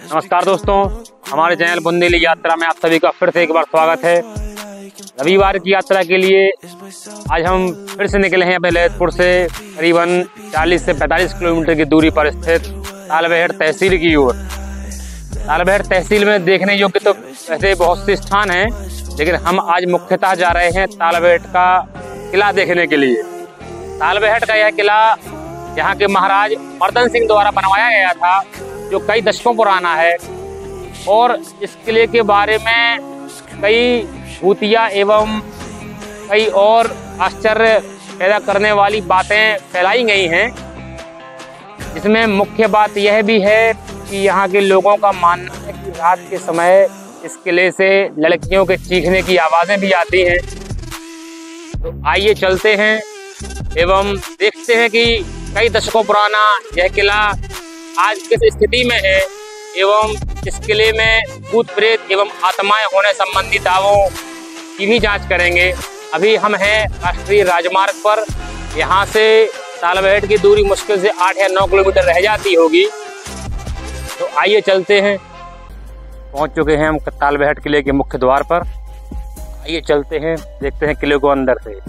नमस्कार दोस्तों, हमारे चैनल बुंदेली यात्रा में आप सभी का फिर से एक बार स्वागत है। रविवार की यात्रा के लिए आज हम फिर से निकले हैं अपने ललितपुर से करीबन 40 से 45 किलोमीटर की दूरी पर स्थित तालबेहट तहसील की ओर। तालबेहट तहसील में देखने योग्य तो ऐसे बहुत से स्थान हैं, लेकिन हम आज मुख्यतः जा रहे हैं तालबेहट का किला देखने के लिए। तालबेहट का यह किला यहाँ के महाराज मर्दन सिंह द्वारा बनवाया गया था, जो कई दशकों पुराना है, और इस किले के बारे में कई भूतिया एवं कई और आश्चर्य पैदा करने वाली बातें फैलाई गई हैं। इसमें मुख्य बात यह भी है कि यहाँ के लोगों का मानना है कि रात के समय इस किले से लड़कियों के चीखने की आवाज़ें भी आती हैं। तो आइए चलते हैं एवं देखते हैं कि कई दशकों पुराना यह किला आज किस स्थिति में है एवं इस किले में भूत प्रेत एवं आत्माएं होने संबंधी दावों की भी जांच करेंगे। अभी हम हैं राष्ट्रीय राजमार्ग पर। यहाँ से तालबेहट की दूरी मुश्किल से 8 या 9 किलोमीटर रह जाती होगी। तो आइए चलते हैं। पहुँच चुके हैं हम तालबेहट किले के मुख्य द्वार पर। आइए चलते हैं, देखते हैं किले को अंदर से।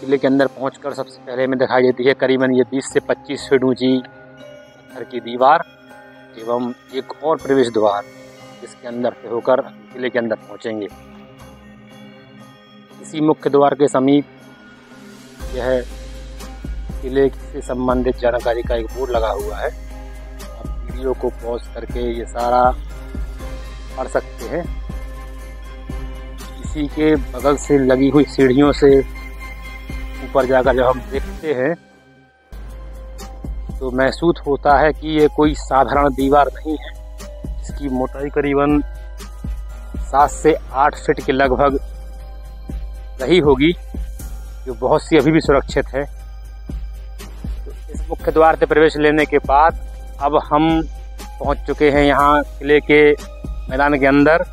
किले के अंदर पहुंचकर सबसे पहले हमें दिखाई देती है करीबन ये 20 से 25 फीट ऊंची पत्थर की दीवार एवं एक और प्रवेश द्वार, इसके अंदर से होकर किले के अंदर पहुंचेंगे। इसी मुख्य द्वार के समीप यह किले से संबंधित जानकारी का एक बोर्ड लगा हुआ है। आप वीडियो को पॉज करके ये सारा पढ़ सकते हैं। इसी के बगल से लगी हुई सीढ़ियों से ऊपर जाकर जब हम देखते हैं तो महसूस होता है कि ये कोई साधारण दीवार नहीं है। इसकी मोटाई करीबन 7 से 8 फीट के लगभग रही होगी, जो बहुत सी अभी भी सुरक्षित है। तो इस मुख्य द्वार से प्रवेश लेने के बाद अब हम पहुंच चुके हैं यहाँ किले के मैदान के अंदर।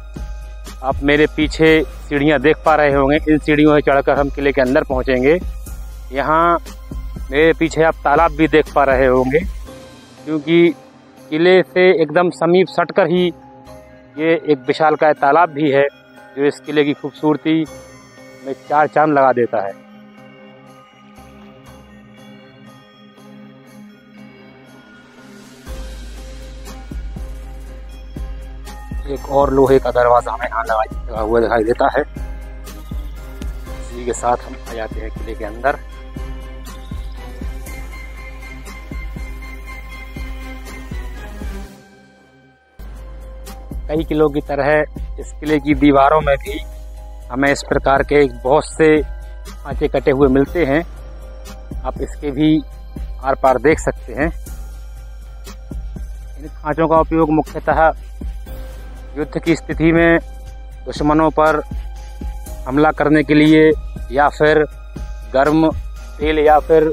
आप मेरे पीछे सीढ़ियाँ देख पा रहे होंगे। इन सीढ़ियों से चढ़कर हम किले के अंदर पहुँचेंगे। यहाँ मेरे पीछे आप तालाब भी देख पा रहे होंगे, क्योंकि किले से एकदम समीप सटकर ही ये एक विशालकाय तालाब भी है, जो इस किले की खूबसूरती में 4 चांद लगा देता है। एक और लोहे का दरवाजा हमें यहाँ लगा हुआ दिखाई देता है। इसी के साथ हम आ जाते हैं किले के अंदर। कई किलों की तरह इस किले की दीवारों में भी हमें इस प्रकार के बहुत से खांचे कटे हुए मिलते हैं। आप इसके भी आर पार देख सकते हैं। इन खांचों का उपयोग मुख्यतः युद्ध की स्थिति में दुश्मनों पर हमला करने के लिए या फिर गर्म तेल या फिर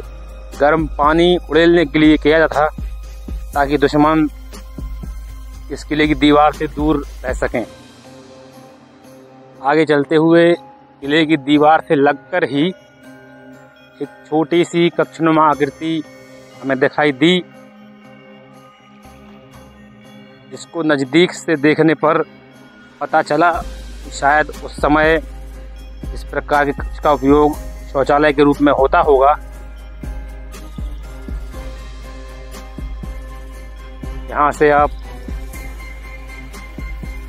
गर्म पानी उड़ेलने के लिए किया जाता था, ताकि दुश्मन इस किले की दीवार से दूर रह सकें। आगे चलते हुए किले की दीवार से लगकर ही एक छोटी सी कक्षनुमा आकृति हमें दिखाई दी, जिसको नज़दीक से देखने पर पता चला कि शायद उस समय इस प्रकार के कक्ष का उपयोग शौचालय के रूप में होता होगा। यहाँ से आप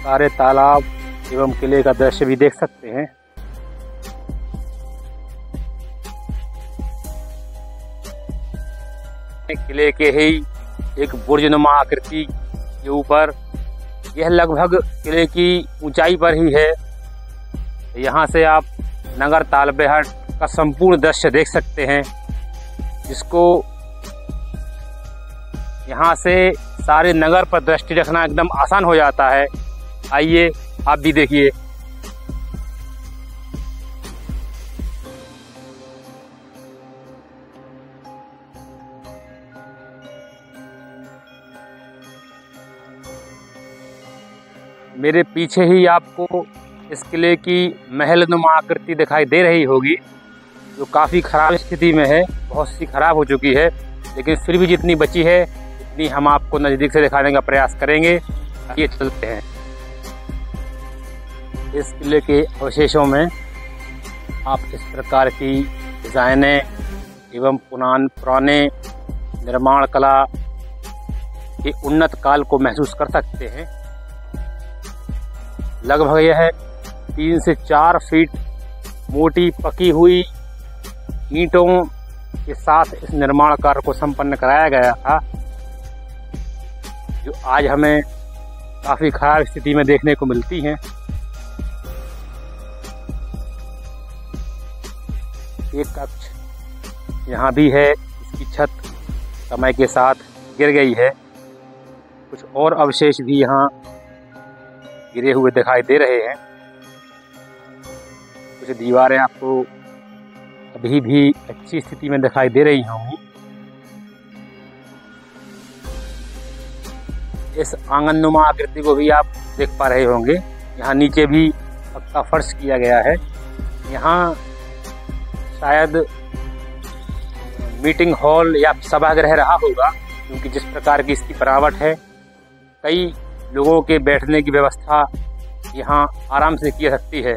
सारे तालाब एवं किले का दृश्य भी देख सकते हैं। किले के ही एक बुर्जनुमा आकृति के ऊपर, यह लगभग किले की ऊंचाई पर ही है। यहाँ से आप नगर तालबेहट का संपूर्ण दृश्य देख सकते हैं, जिसको यहाँ से सारे नगर पर दृष्टि रखना एकदम आसान हो जाता है। आइए आप भी देखिए। मेरे पीछे ही आपको इस किले की महलनुमा आकृति दिखाई दे रही होगी, जो काफ़ी ख़राब स्थिति में है, बहुत सी ख़राब हो चुकी है, लेकिन फिर भी जितनी बची है उतनी हम आपको नज़दीक से दिखाने का प्रयास करेंगे। ये चलते हैं। इस किले के अवशेषों में आप इस प्रकार की डिज़ाइनें एवं पुराने निर्माण कला के उन्नत काल को महसूस कर सकते हैं। लगभग यह 3 से 4 फीट मोटी पकी हुई ईंटों के साथ इस निर्माण कार्य को संपन्न कराया गया था, जो आज हमें काफ़ी खराब स्थिति में देखने को मिलती हैं। एक कक्ष यहाँ भी है, इसकी छत समय के साथ गिर गई है। कुछ और अवशेष भी यहाँ गिरे हुए दिखाई दे रहे हैं। कुछ दीवारें आपको अभी भी अच्छी स्थिति में दिखाई दे रही होंगी। इस आंगननुमा आकृति को भी आप देख पा रहे होंगे। यहाँ नीचे भी पक्का फर्श किया गया है। यहाँ शायद मीटिंग हॉल या सभागृह रहा होगा, क्योंकि जिस प्रकार की इसकी बनावट है, कई लोगों के बैठने की व्यवस्था यहाँ आराम से की जा सकती है।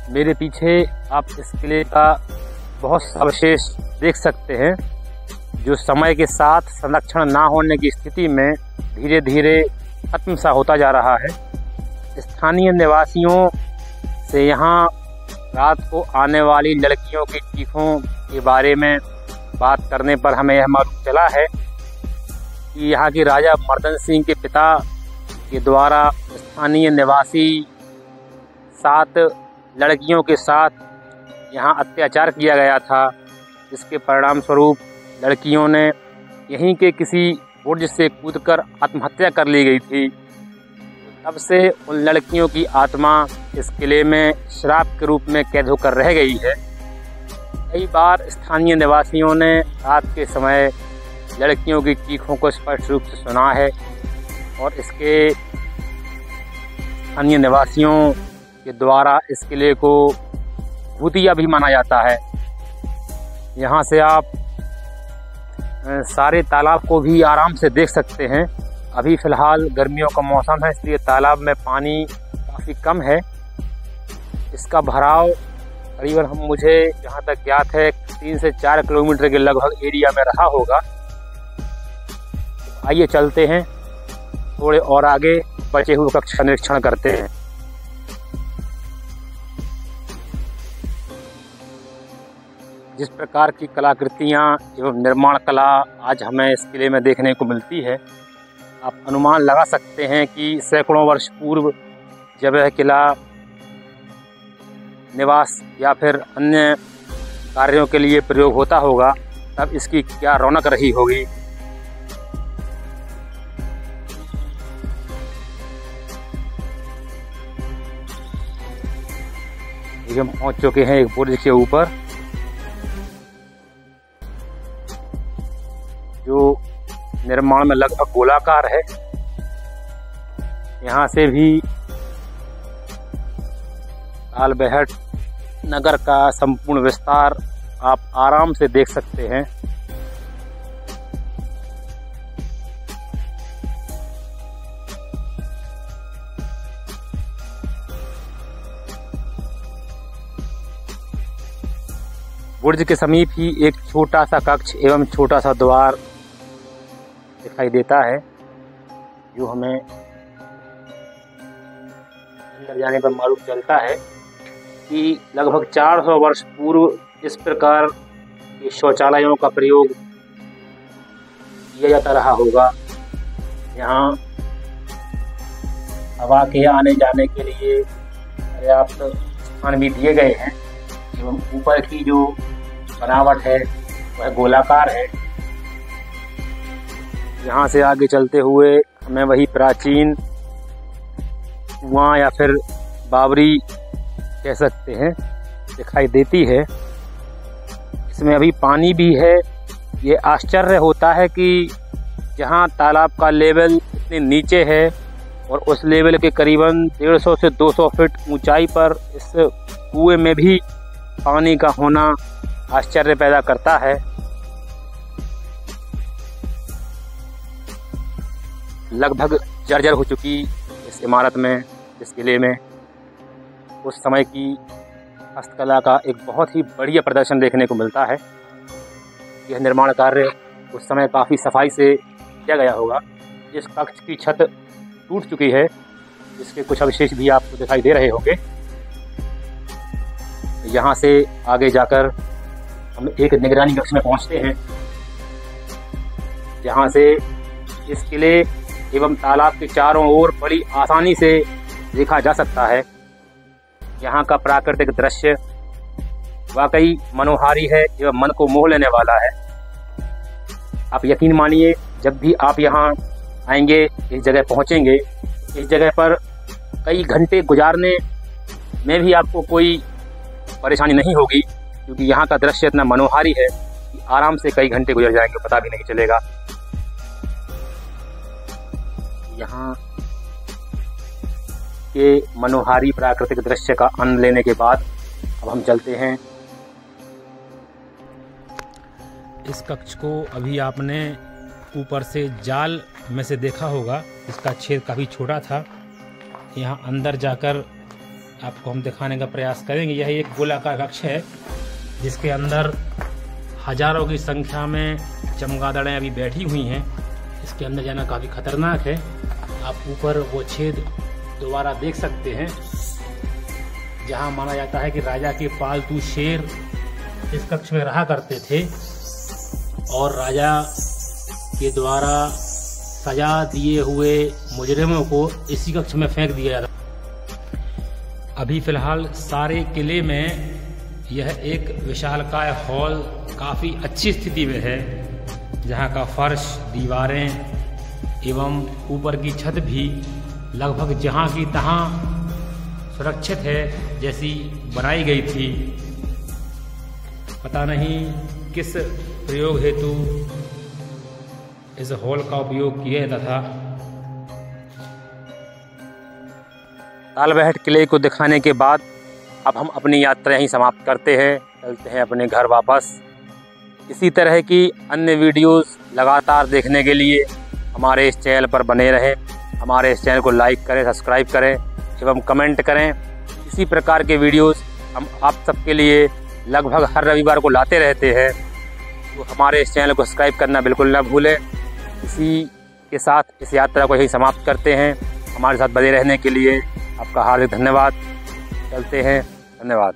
मेरे पीछे आप इस किले का बहुत सा अवशेष देख सकते हैं, जो समय के साथ संरक्षण ना होने की स्थिति में धीरे धीरे खत्म सा होता जा रहा है। स्थानीय निवासियों से यहाँ रात को आने वाली लड़कियों की चीखों के बारे में बात करने पर हमें यह मालूम चला है कि यहाँ के राजा मर्दन सिंह के पिता के द्वारा स्थानीय निवासी 7 लड़कियों के साथ यहाँ अत्याचार किया गया था। इसके परिणाम स्वरूप लड़कियों ने यहीं के किसी बुर्ज से कूदकर आत्महत्या कर ली गई थी। तब से उन लड़कियों की आत्मा इस किले में श्राप के रूप में कैद होकर रह गई है। कई बार स्थानीय निवासियों ने रात के समय लड़कियों की चीखों को स्पष्ट रूप से सुना है, और इसके स्थानीय निवासियों के द्वारा इस किले को भूतिया भी माना जाता है। यहाँ से आप सारे तालाब को भी आराम से देख सकते हैं। अभी फ़िलहाल गर्मियों का मौसम है, इसलिए तालाब में पानी काफ़ी कम है। इसका भराव करीबन मुझे जहाँ तक ज्ञात है 3 से 4 किलोमीटर के लगभग एरिया में रहा होगा। आइए चलते हैं, थोड़े और आगे बचे हुए कक्ष का निरीक्षण करते हैं। जिस प्रकार की कलाकृतियाँ एवं निर्माण कला आज हमें इस किले में देखने को मिलती है, आप अनुमान लगा सकते हैं कि सैकड़ों वर्ष पूर्व जब यह किला निवास या फिर अन्य कार्यों के लिए प्रयोग होता होगा, तब इसकी क्या रौनक रही होगी। हम पहुंच चुके हैं एक बुर्ज के ऊपर, जो निर्माण में लगभग गोलाकार है। यहाँ से भी तालबेहट नगर का संपूर्ण विस्तार आप आराम से देख सकते हैं। बुर्ज के समीप ही एक छोटा सा कक्ष एवं छोटा सा द्वार दिखाई देता है, जो हमें अंदर जाने पर मालूम चलता है कि लगभग 400 वर्ष पूर्व इस प्रकार के शौचालयों का प्रयोग किया जाता रहा होगा। यहाँ हवा के आने जाने के लिए पर्याप्त स्थान भी दिए गए हैं, एवं ऊपर की जो बनावट है वह गोलाकार है। यहाँ से आगे चलते हुए हमें वही प्राचीन कुआं या फिर बावरी कह सकते हैं दिखाई देती है। इसमें अभी पानी भी है। ये आश्चर्य होता है कि जहाँ तालाब का लेवल इतने नीचे है और उस लेवल के करीबन 150 से 200 फीट ऊंचाई पर इस कुएं में भी पानी का होना आश्चर्य पैदा करता है। लगभग जर्जर हो चुकी इस इमारत में, इस किले में उस समय की हस्तकला का एक बहुत ही बढ़िया प्रदर्शन देखने को मिलता है। यह निर्माण कार्य उस समय काफ़ी सफाई से किया गया होगा। इस कक्ष की छत टूट चुकी है, इसके कुछ अवशेष भी आपको दिखाई दे रहे होंगे। यहाँ से आगे जाकर हम एक निगरानी कक्ष में पहुँचते हैं, जहाँ से इस किले एवं तालाब के चारों ओर बड़ी आसानी से देखा जा सकता है। यहाँ का प्राकृतिक दृश्य वाकई मनोहारी है एवं मन को मोह लेने वाला है। आप यकीन मानिए, जब भी आप यहाँ आएंगे, इस जगह पहुँचेंगे, इस जगह पर कई घंटे गुजारने में भी आपको कोई परेशानी नहीं होगी, क्योंकि यहाँ का दृश्य इतना मनोहारी है कि आराम से कई घंटे गुजर जाएंगे, पता भी नहीं चलेगा। यहाँ के मनोहारी प्राकृतिक दृश्य का आनंद लेने के बाद अब हम चलते हैं। इस कक्ष को अभी आपने ऊपर से जाल में से देखा होगा, इसका छेद काफ़ी छोटा था। यहाँ अंदर जाकर आपको हम दिखाने का प्रयास करेंगे। यह एक गोलाकार कक्ष है जिसके अंदर हजारों की संख्या में चमगादड़ें अभी बैठी हुई हैं। इसके अंदर जाना काफ़ी खतरनाक है। आप ऊपर वो छेद दोबारा देख सकते हैं, जहां माना जाता है कि राजा के पालतू शेर इस कक्ष में रहा करते थे और राजा के द्वारा सजा दिए हुए मुजरिमों को इसी कक्ष में फेंक दिया जाता। अभी फिलहाल सारे किले में यह एक विशालकाय हॉल काफ़ी अच्छी स्थिति में है, जहां का फर्श, दीवारें एवं ऊपर की छत भी लगभग जहां की तहां सुरक्षित है जैसी बनाई गई थी। पता नहीं किस प्रयोग हेतु इस हॉल का उपयोग किया जाता था। तालबेहट किले को दिखाने के बाद अब हम अपनी यात्रा यहीं समाप्त करते हैं, चलते हैं अपने घर वापस। इसी तरह की अन्य वीडियोस लगातार देखने के लिए हमारे इस चैनल पर बने रहें। हमारे इस चैनल को लाइक करें, सब्सक्राइब करें एवं कमेंट करें। इसी प्रकार के वीडियोस हम आप सबके लिए लगभग हर रविवार को लाते रहते हैं, तो हमारे इस चैनल को सब्सक्राइब करना बिल्कुल न भूलें। इसी के साथ इस यात्रा को यही समाप्त करते हैं। हमारे साथ बने रहने के लिए आपका हार्दिक धन्यवाद। चलते हैं, धन्यवाद।